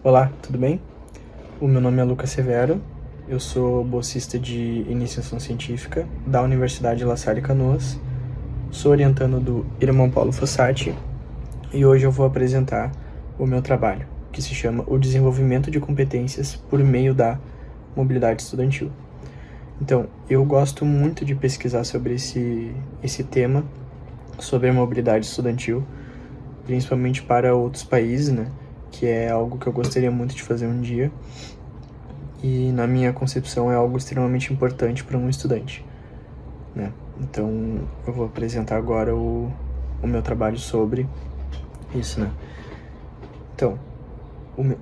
Olá, tudo bem? O meu nome é Lucas Severo, eu sou bolsista de iniciação científica da Universidade La Salle Canoas, sou orientando do Irmão Paulo Fossati e hoje eu vou apresentar o meu trabalho, que se chama O Desenvolvimento de Competências por Meio da Mobilidade Estudantil. Então, eu gosto muito de pesquisar sobre esse tema, sobre a mobilidade estudantil, principalmente para outros países, né? Que é algo que eu gostaria muito de fazer um dia. E na minha concepção é algo extremamente importante para um estudante, né? Então eu vou apresentar agora o meu trabalho sobre isso, né? Então,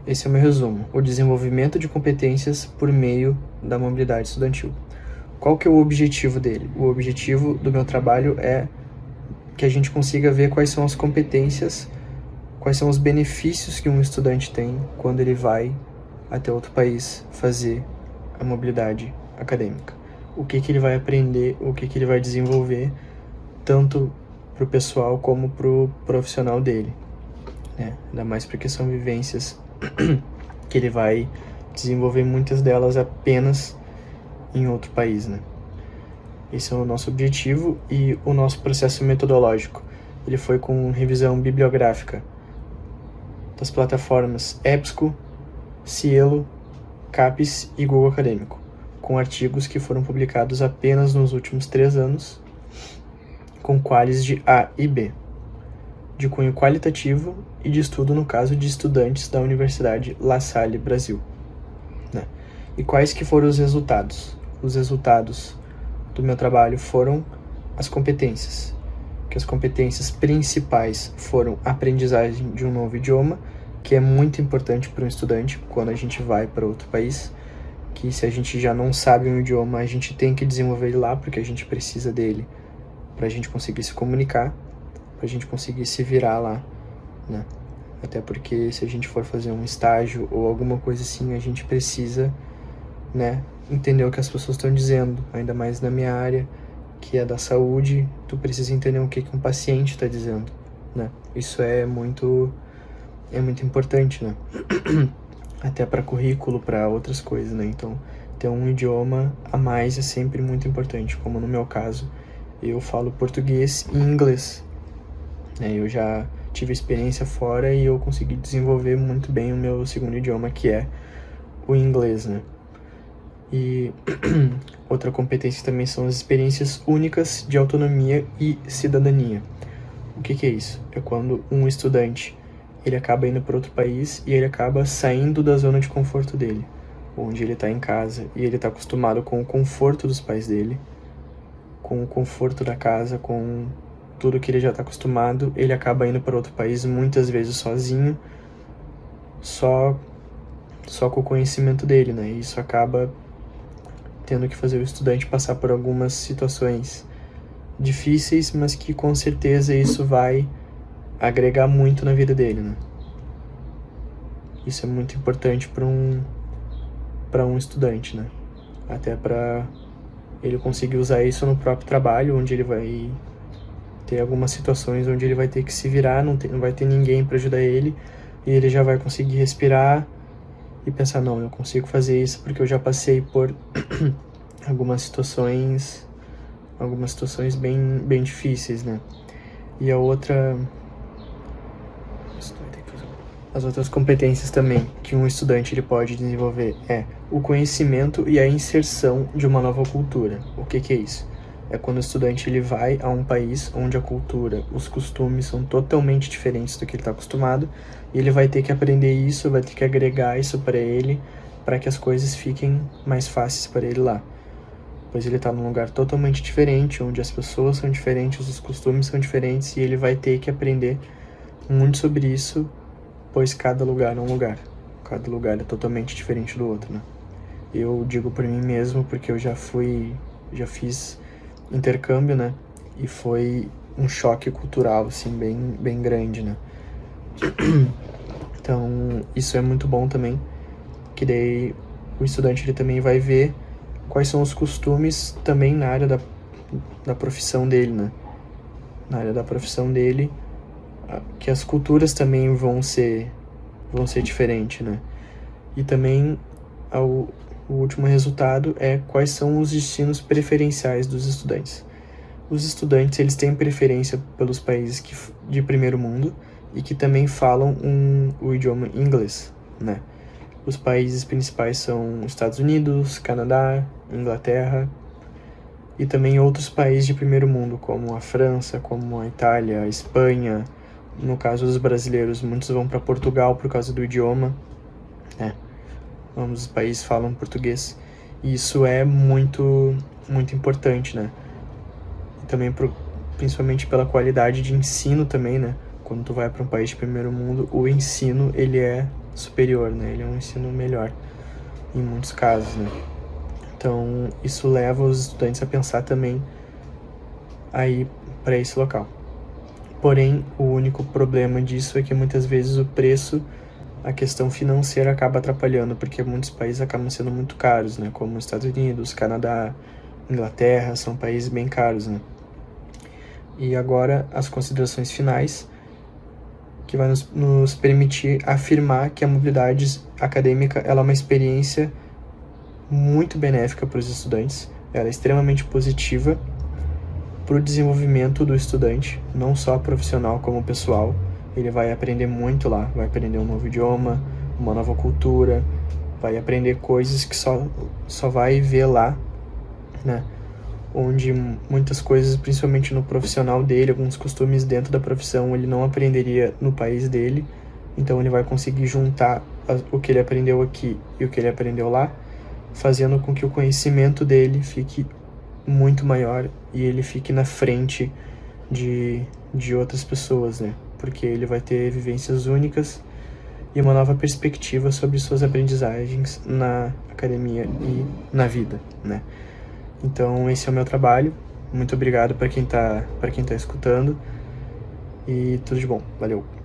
esse é o meu resumo: o desenvolvimento de competências por meio da mobilidade estudantil. Qual que é o objetivo dele? O objetivo do meu trabalho é que a gente consiga ver quais são as competências, quais são os benefícios que um estudante tem quando ele vai até outro país fazer a mobilidade acadêmica. O que ele vai aprender, o que ele vai desenvolver, tanto para o pessoal como para o profissional dele, né? Ainda mais porque são vivências que ele vai desenvolver, muitas delas apenas em outro país, né? Esse é o nosso objetivo e o nosso processo metodológico. Ele foi com revisão bibliográfica das plataformas EBSCO, Cielo, CAPES e Google Acadêmico, com artigos que foram publicados apenas nos últimos 3 anos, com qualis de A e B, de cunho qualitativo e de estudo no caso de estudantes da Universidade La Salle Brasil, né? E quais que foram os resultados? Os resultados do meu trabalho foram as competências, que as competências principais foram a aprendizagem de um novo idioma, que é muito importante para um estudante quando a gente vai para outro país, que se a gente já não sabe um idioma, a gente tem que desenvolver ele lá, porque a gente precisa dele para a gente conseguir se comunicar, para a gente conseguir se virar lá, né? Até porque se a gente for fazer um estágio ou alguma coisa assim, a gente precisa, né, entender o que as pessoas estão dizendo, ainda mais na minha área, que é da saúde, tu precisa entender o que um paciente está dizendo, né? Isso é muito importante, né? Até para currículo, para outras coisas, né? Então, ter um idioma a mais é sempre muito importante, como no meu caso, eu falo português e inglês, né? Eu já tive experiência fora e eu consegui desenvolver muito bem o meu segundo idioma, que é o inglês, né? E outra competência também são as experiências únicas de autonomia e cidadania. O que é isso? É quando um estudante ele acaba indo para outro país e ele acaba saindo da zona de conforto dele, onde ele está em casa e ele está acostumado com o conforto dos pais dele, com o conforto da casa, com tudo que ele já está acostumado. Ele acaba indo para outro país muitas vezes sozinho, só com o conhecimento dele, né? E isso acaba tendo que fazer o estudante passar por algumas situações difíceis, mas que com certeza isso vai agregar muito na vida dele, né? Isso é muito importante para um estudante, né? Até para ele conseguir usar isso no próprio trabalho, onde ele vai ter algumas situações onde ele vai ter que se virar, não vai ter ninguém para ajudar ele, e ele já vai conseguir respirar e pensar, não, eu consigo fazer isso porque eu já passei por algumas situações bem difíceis, né? E as outras competências também que um estudante ele pode desenvolver é o conhecimento e a inserção de uma nova cultura. O que é isso? É quando o estudante ele vai a um país onde a cultura, os costumes são totalmente diferentes do que ele está acostumado, e ele vai ter que aprender isso, vai ter que agregar isso para ele, para que as coisas fiquem mais fáceis para ele lá. Pois ele está num lugar totalmente diferente, onde as pessoas são diferentes, os costumes são diferentes, e ele vai ter que aprender muito sobre isso, pois cada lugar é um lugar. Cada lugar é totalmente diferente do outro, né? Eu digo por mim mesmo, porque eu já fiz intercâmbio, né? E foi um choque cultural, assim, bem grande, né? Então, isso é muito bom também, que daí o estudante ele também vai ver quais são os costumes também na área da profissão dele, né? Na área da profissão dele, que as culturas também vão ser diferentes, né? E também o último resultado é quais são os destinos preferenciais dos estudantes. Os estudantes, eles têm preferência pelos países de primeiro mundo e que também falam o idioma inglês, né? Os países principais são Estados Unidos, Canadá, Inglaterra e também outros países de primeiro mundo, como a França, como a Itália, a Espanha. No caso dos brasileiros, muitos vão para Portugal por causa do idioma, né? Ambos os países falam português. E isso é muito, muito importante, né? E também principalmente pela qualidade de ensino também, né? Quando tu vai para um país de primeiro mundo, o ensino, ele é superior, né? Ele é um ensino melhor, em muitos casos, né? Então, isso leva os estudantes a pensar também a ir para esse local. Porém, o único problema disso é que muitas vezes o preço, a questão financeira acaba atrapalhando, porque muitos países acabam sendo muito caros, né? Como os Estados Unidos, Canadá, Inglaterra, são países bem caros, né? E agora, as considerações finais, que vai nos permitir afirmar que a mobilidade acadêmica ela é uma experiência muito benéfica para os estudantes, ela é extremamente positiva para o desenvolvimento do estudante, não só profissional como pessoal. Ele vai aprender muito lá, vai aprender um novo idioma, uma nova cultura, vai aprender coisas que só vai ver lá, né? Onde muitas coisas, principalmente no profissional dele, alguns costumes dentro da profissão, ele não aprenderia no país dele. Então ele vai conseguir juntar o que ele aprendeu aqui e o que ele aprendeu lá, fazendo com que o conhecimento dele fique muito maior e ele fique na frente de outras pessoas, né? Porque ele vai ter vivências únicas e uma nova perspectiva sobre suas aprendizagens na academia e na vida, né? Então, esse é o meu trabalho. Muito obrigado para quem tá escutando. E tudo de bom. Valeu!